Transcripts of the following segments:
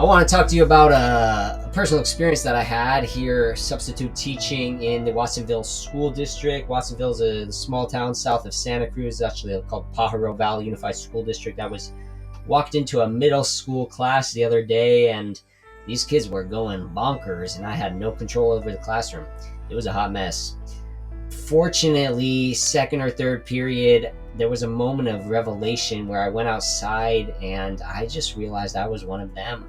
I want to talk to you about a personal experience that I had here substitute teaching in the Watsonville School District. Watsonville is a small town south of Santa Cruz, actually called Pajaro Valley Unified School District. I walked into a middle school class the other day, and these kids were going bonkers, and I had no control over the classroom. It was a hot mess. Fortunately, second or third period, there was a moment of revelation where I went outside and I just realized I was one of them.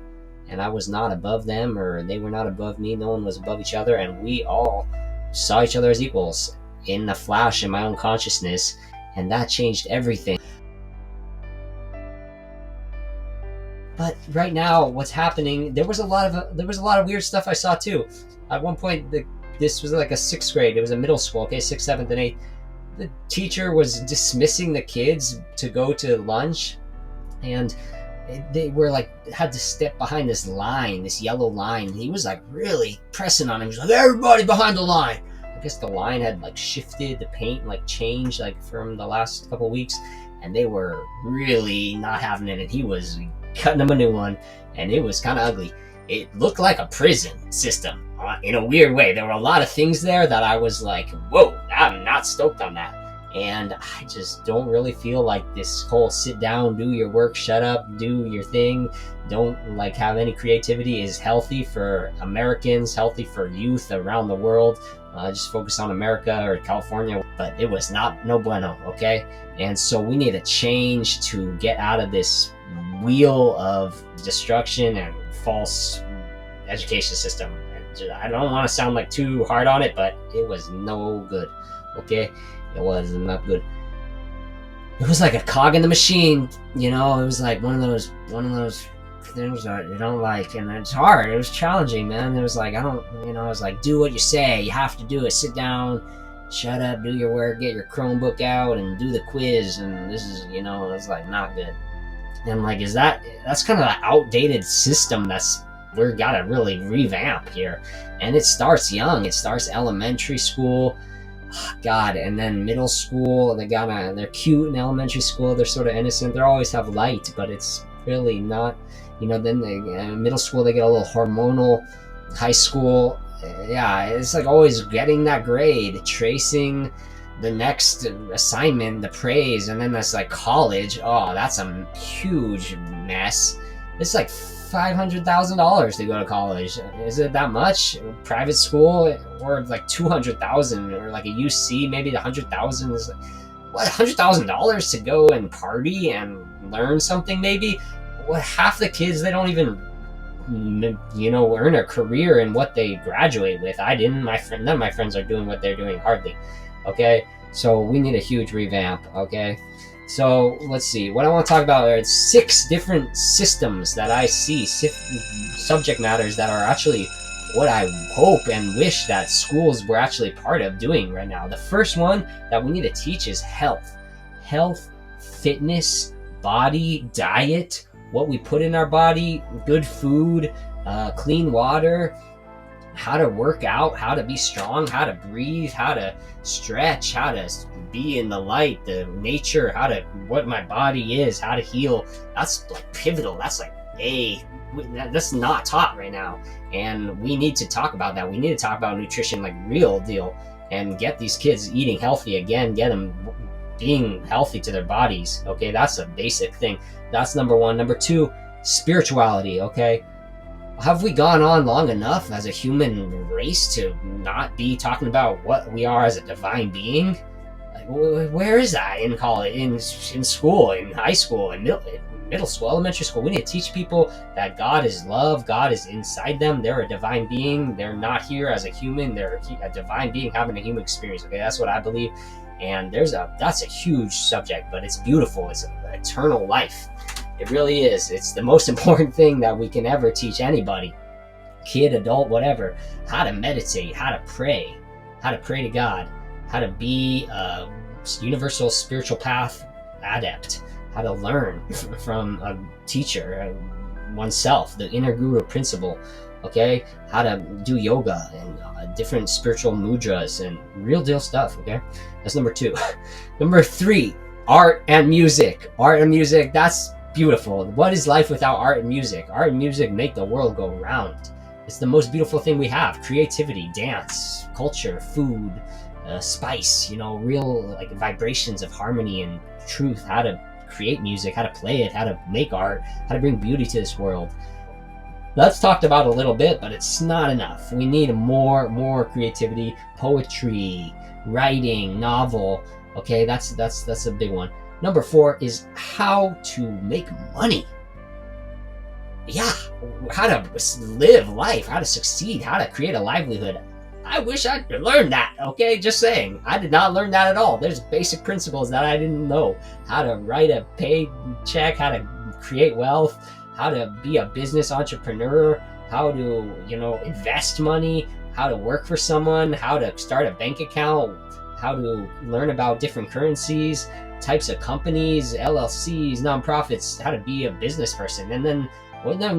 And I was not above them, or they were not above me. No one was above each other, and we all saw each other as equals in the flash in my own consciousness, and that changed everything. But right now, what's happening? There was a lot of weird stuff I saw too. At one point, this was like a sixth grade. It was a middle school, okay, sixth, seventh, and eighth. The teacher was dismissing the kids to go to lunch, and they were like had to step behind this line, this yellow line. And he was like really pressing on him. He was like, "Everybody behind the line." I guess the line had like shifted, the paint like changed like from the last couple of weeks, and they were really not having it. And he was cutting them a new one, and it was kind of ugly. It looked like a prison system in a weird way. There were a lot of things there that I was like, "Whoa, I'm not stoked on that." And I just don't really feel like this whole sit down, do your work, shut up, do your thing, don't like have any creativity is healthy for Americans, healthy for youth around the world. Just focus on America or California, but it was no bueno, okay? And so we need a change to get out of this wheel of destruction and false education system. And I don't want to sound like too hard on it, but it was no good, okay? It was not good. It was like a cog in the machine, you know. It was like one of those things that you don't like, and it's hard. It was challenging, man. It was like I was like, do what you say. You have to do it. Sit down, shut up, do your work, get your Chromebook out, and do the quiz. And this is, it's like not good. And like, that's kind of an outdated system we're gotta really revamp here. And it starts young. It starts elementary school. God, and then middle school, they're cute in elementary school, they're sort of innocent, they always have light, but it's really not, then middle school, they get a little hormonal. High school, yeah, it's like always getting that grade, tracing the next assignment, the praise, and then that's like college. Oh, that's a huge mess. It's like $500,000 to go to college. Is it that much? Private school, or like $200,000, or like a UC, maybe $100,000 is like, what, $100,000 to go and party and learn something? Maybe what, half the kids, they don't even earn a career in what they graduate with. I didn't. None of my friends are doing what they're doing, hardly. Okay, so we need a huge revamp. Okay. So let's see, what I want to talk about are 6 different systems that I see, subject matters that are actually what I hope and wish that schools were actually part of doing right now. The first one that we need to teach is health, fitness, body, diet, what we put in our body, good food, clean water, how to work out, how to be strong, how to breathe, how to stretch, how to be in the light, the nature, what my body is, how to heal. That's like pivotal. That's like that's not taught right now, and we need to talk about that. We need to talk about nutrition, like real deal, and get these kids eating healthy again, get them being healthy to their bodies. Okay, that's a basic thing. That's number 1. Number 2, spirituality. Okay, have we gone on long enough as a human race to not be talking about what we are as a divine being? Like, where is that in college, in school, in high school, in middle school, elementary school? We need to teach people that God is love, God is inside them, they're a divine being, they're not here as a human, they're a divine being having a human experience. Okay, that's what I believe. And that's a huge subject, but it's beautiful. It's an eternal life. It really is. It's the most important thing that we can ever teach anybody, kid, adult, whatever. How to meditate, how to pray to God, how to be a universal spiritual path adept, how to learn from a teacher, oneself, the inner guru principle, okay? How to do yoga and different spiritual mudras and real deal stuff, okay? That's number 2. Number 3, art and music. Art and music, that's beautiful. What is life without art and music? Art and music make the world go round. It's the most beautiful thing we have. Creativity, dance, culture, food, spice, you know, real like vibrations of harmony and truth, how to create music, how to play it, how to make art, how to bring beauty to this world. That's talked about a little bit, but it's not enough. We need more creativity, poetry, writing, novel. Okay, that's a big one. Number 4 is how to make money. Yeah, how to live life, how to succeed, how to create a livelihood. I wish I'd learned that, okay? Just saying. I did not learn that at all. There's basic principles that I didn't know. How to write a paid check, how to create wealth, how to be a business entrepreneur, how to, you know, invest money, how to work for someone, how to start a bank account, how to learn about different currencies, types of companies, LLCs, nonprofits, how to be a business person. And then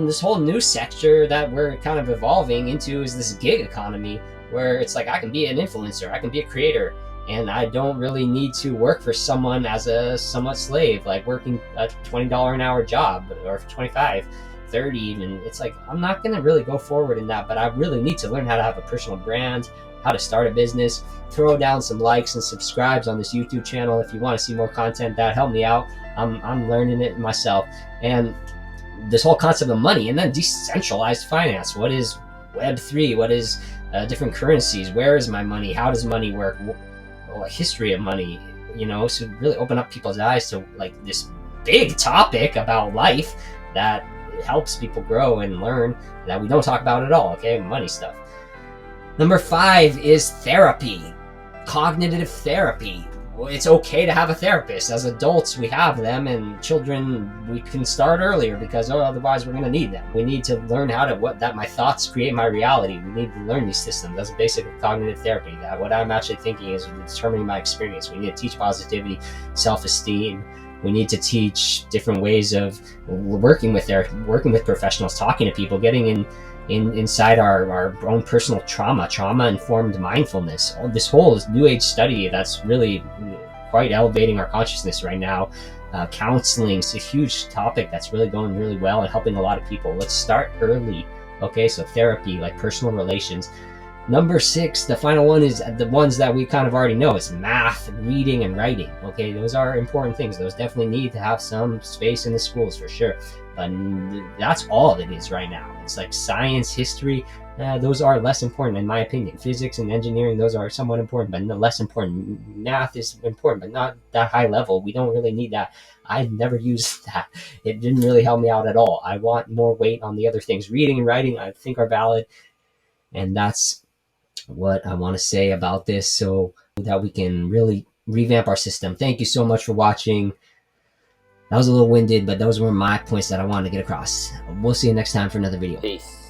this whole new sector that we're kind of evolving into is this gig economy, where it's like I can be an influencer, I can be a creator, and I don't really need to work for someone as a somewhat slave, like working a $20 an hour job, or 25, 30 even. It's like, I'm not going to really go forward in that, but I really need to learn how to have a personal brand, how to start a business. Throw down some likes and subscribes on this YouTube channel if you want to see more content. That help me out. I'm learning it myself. And this whole concept of money, and then decentralized finance. What is Web3? What is different currencies? Where is my money? How does money work? A history of money, you know, so really open up people's eyes to like this big topic about life that helps people grow and learn that we don't talk about at all. Okay, money stuff. Number 5 is therapy, cognitive therapy. It's okay to have a therapist. As adults, we have them, and children, we can start earlier because otherwise we're going to need them. We need to learn how to, that my thoughts create my reality. We need to learn these systems. That's basic cognitive therapy. That what I'm actually thinking is determining my experience. We need to teach positivity, self-esteem. We need to teach different ways of working with professionals, talking to people, getting inside our own personal trauma-informed mindfulness. This whole new age study that's really quite elevating our consciousness right now. Counseling is a huge topic that's really going really well and helping a lot of people. Let's start early. Okay, so therapy, like personal relations. Number 6, the final one, is the ones that we kind of already know. It's math, reading, and writing. Okay, those are important things. Those definitely need to have some space in the schools for sure. But that's all it is right now. It's like science, history, those are less important in my opinion. Physics and engineering, those are somewhat important, but less important. Math is important, but not that high level. We don't really need that. I never used that. It didn't really help me out at all. I want more weight on the other things. Reading and writing, I think, are valid. And that's what I want to say about this, so that we can really revamp our system. Thank you so much for watching. That was a little winded, but those were my points that I wanted to get across. We'll see you next time for another video. Peace.